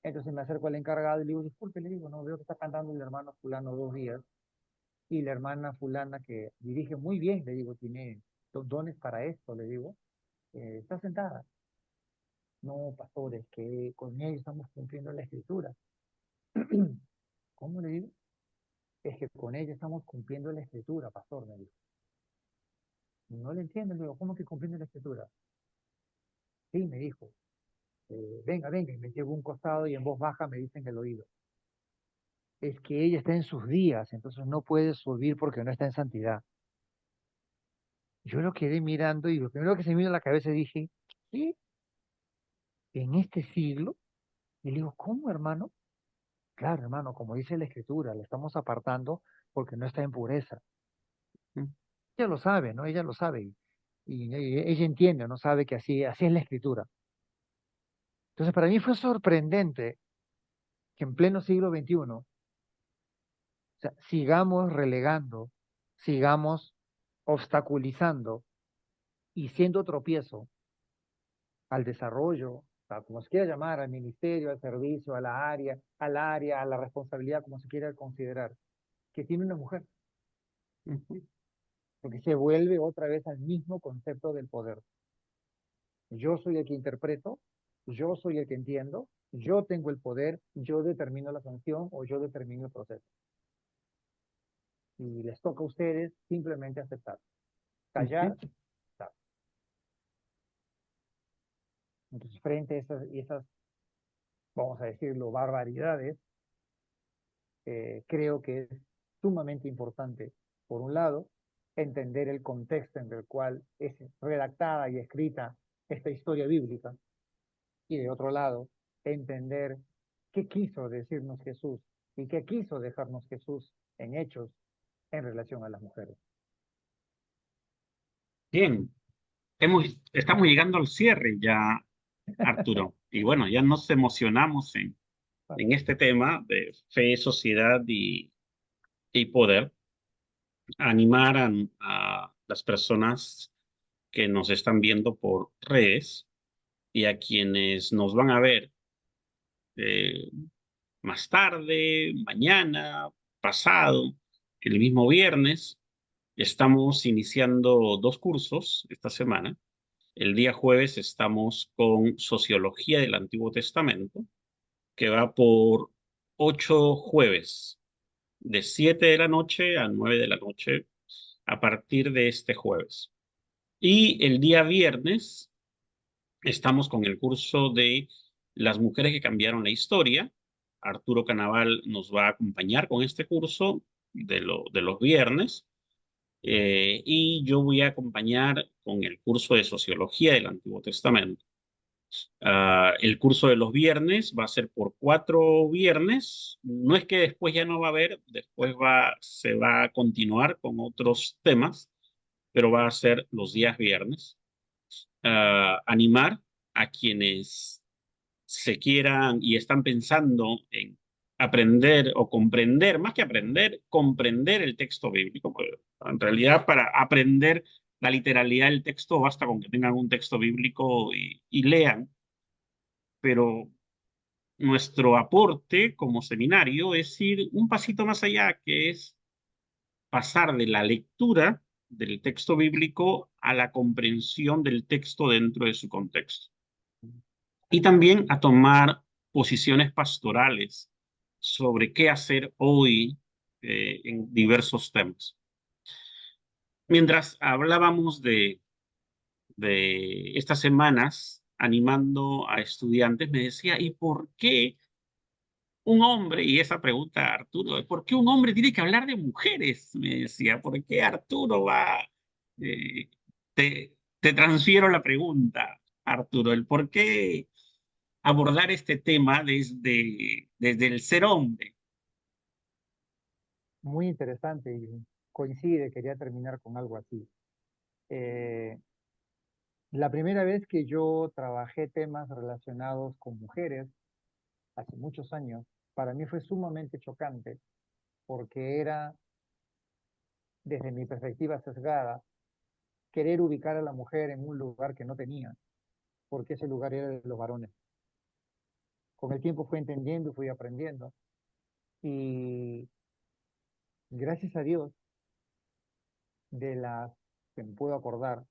Entonces me acerco al encargado y le digo, disculpe, le digo, no, veo que está cantando el hermano fulano 2 días y la hermana fulana que dirige muy bien, le digo, tiene dones para esto, le digo, está sentada. No, pastor, es que con ella estamos cumpliendo la escritura. ¿Cómo le digo? Es que con ella estamos cumpliendo la escritura, pastor, me dijo. No le entiendo, le digo, ¿cómo que cumpliendo la escritura? Sí, me dijo, venga, venga, y me llevo un costado y en voz baja me dice en el oído. Es que ella está en sus días, entonces no puede subir porque no está en santidad. Yo lo quedé mirando y lo primero que se me vino a la cabeza dije, ¿qué? ¿En este siglo? Y le digo, ¿cómo, hermano? Claro, hermano, como dice la escritura, la estamos apartando porque no está en pureza. Ella lo sabe, ¿no? Ella lo sabe y ella entiende, ¿no? Sabe que así es la escritura. Entonces, para mí fue sorprendente que en pleno siglo XXI, o sea, sigamos relegando, sigamos obstaculizando y siendo tropiezo al desarrollo, o sea, como se quiera llamar, al ministerio, al servicio, a la responsabilidad, como se quiera considerar, que tiene una mujer, Ujú. porque se vuelve otra vez al mismo concepto del poder. Yo soy el que interpreto, yo soy el que entiendo, yo tengo el poder, yo determino la sanción o yo determino el proceso. Y les toca a ustedes simplemente aceptar, callar, Ujú. aceptar. Entonces, frente a esas, vamos a decirlo, barbaridades, creo que es sumamente importante, por un lado, entender el contexto en el cual es redactada y escrita esta historia bíblica, y de otro lado, entender qué quiso decirnos Jesús y qué quiso dejarnos Jesús en hechos en relación a las mujeres. Bien, estamos llegando al cierre ya, Arturo. Y bueno, ya nos emocionamos en este tema de fe, sociedad y poder. Animar a las personas que nos están viendo por redes y a quienes nos van a ver eh, más tarde, mañana, pasado, el mismo viernes. Estamos iniciando 2 cursos esta semana. El día jueves estamos con Sociología del Antiguo Testamento, que va por 8 jueves, de 7 de la noche a 9 de la noche, a partir de este jueves. Y el día viernes estamos con el curso de Las mujeres que cambiaron la historia. Arturo Canaval nos va a acompañar con este curso de los viernes. Y yo voy a acompañar con el curso de Sociología del Antiguo Testamento. El curso de los viernes va a ser por 4 viernes. No es que después ya no va a haber, después se va a continuar con otros temas, pero va a ser los días viernes. Animar a quienes se quieran y están pensando en aprender o comprender, más que aprender, comprender el texto bíblico. Porque en realidad, para aprender la literalidad del texto, basta con que tengan un texto bíblico y lean, pero nuestro aporte como seminario es ir un pasito más allá, que es pasar de la lectura del texto bíblico a la comprensión del texto dentro de su contexto. Y también a tomar posiciones pastorales sobre qué hacer hoy en diversos temas. Mientras hablábamos de estas semanas animando a estudiantes, me decía, ¿y por qué un hombre? Y esa pregunta, Arturo, ¿por qué un hombre tiene que hablar de mujeres? Me decía, ¿por qué Arturo va? eh, te transfiero la pregunta, Arturo, el por qué abordar este tema desde el ser hombre. Muy interesante y coincide, quería terminar con algo así. Eh, la primera vez que yo trabajé temas relacionados con mujeres, hace muchos años, para mí fue sumamente chocante porque era, desde mi perspectiva sesgada, querer ubicar a la mujer en un lugar que no tenía, porque ese lugar era de los varones. Con el tiempo fui entendiendo y fui aprendiendo. Y gracias a Dios, de las que me puedo acordar,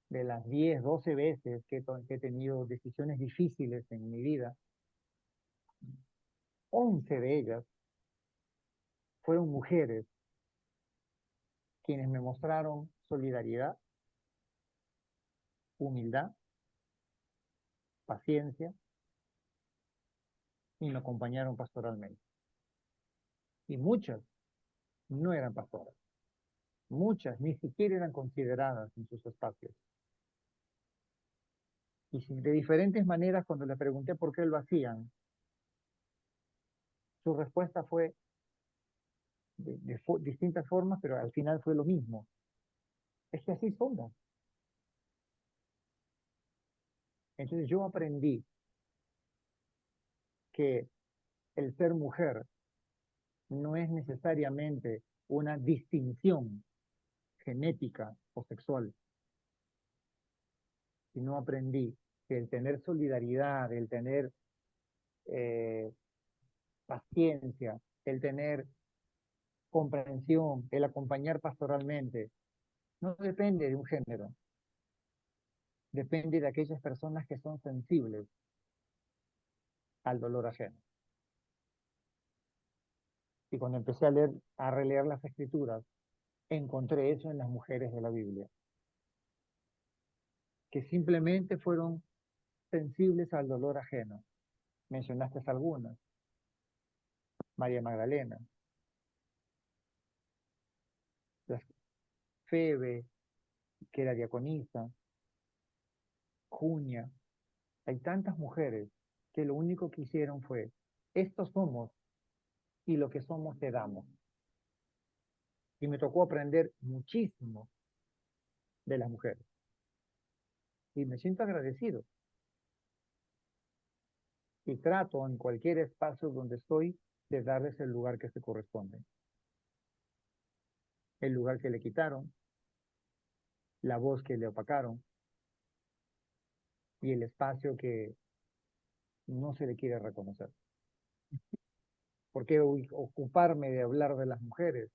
de las 10 12 veces que he tenido decisiones difíciles en mi vida, 11 de ellas fueron mujeres quienes me mostraron solidaridad, humildad, paciencia y me acompañaron pastoralmente. Y muchas no eran pastoras, muchas ni siquiera eran consideradas en sus espacios. Y de diferentes maneras, cuando le pregunté por qué lo hacían, su respuesta fue de distintas formas, pero al final fue lo mismo. Es que así somos. Entonces yo aprendí que el ser mujer no es necesariamente una distinción genética o sexual, sino aprendí que el tener solidaridad, el tener eh, paciencia, el tener comprensión, el acompañar pastoralmente, no depende de un género, depende de aquellas personas que son sensibles al dolor ajeno. Y cuando empecé a releer las escrituras, encontré eso en las mujeres de la Biblia, que simplemente fueron sensibles al dolor ajeno. Mencionaste algunas, María Magdalena, las Febe, que era diaconisa, Junia. Hay tantas mujeres que lo único que hicieron fue, estos somos y lo que somos te damos. Y me tocó aprender muchísimo de las mujeres. Y me siento agradecido. Y trato en cualquier espacio donde estoy de darles el lugar que se corresponde. El lugar que le quitaron, la voz que le opacaron y el espacio que no se le quiere reconocer. ¿Por qué ocuparme de hablar de las mujeres?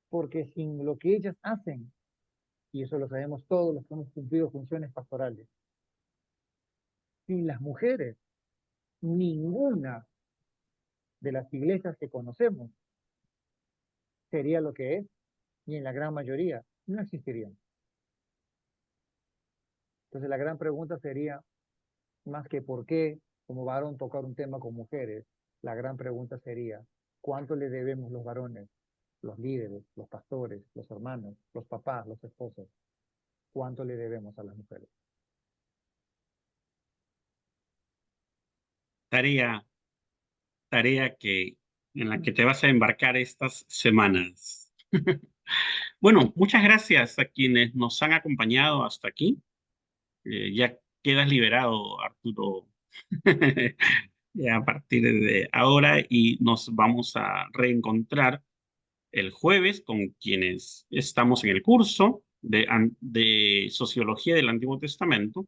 Porque sin lo que ellas hacen, y eso lo sabemos todos los que hemos cumplido funciones pastorales, sin las mujeres, ninguna de las iglesias que conocemos sería lo que es, y en la gran mayoría no existirían. Entonces la gran pregunta sería, más que por qué como varón tocar un tema con mujeres, la gran pregunta sería, ¿cuánto le debemos los varones, los líderes, los pastores, los hermanos, los papás, los esposos? ¿Cuánto le debemos a las mujeres? tarea, tarea en la que te vas a embarcar estas semanas. Bueno, muchas gracias a quienes nos han acompañado hasta aquí. Ya quedas liberado, Arturo, ya a partir de ahora y nos vamos a reencontrar el jueves con quienes estamos en el curso de Sociología del Antiguo Testamento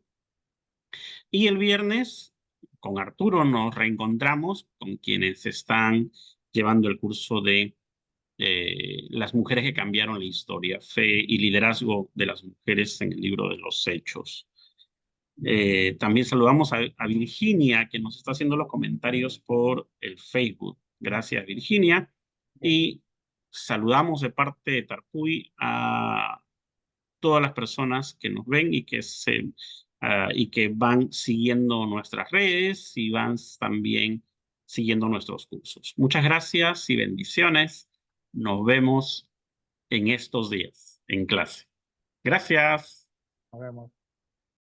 y el viernes con Arturo nos reencontramos con quienes están llevando el curso de las mujeres que cambiaron la historia, fe y liderazgo de las mujeres en el libro de los Hechos. También saludamos a Virginia, que nos está haciendo los comentarios por el Facebook. Gracias, Virginia. Y saludamos de parte de Tarpuy a todas las personas que nos ven y que van siguiendo nuestras redes y van también siguiendo nuestros cursos. Muchas gracias y bendiciones. Nos vemos en estos días en clase. Gracias. Nos vemos.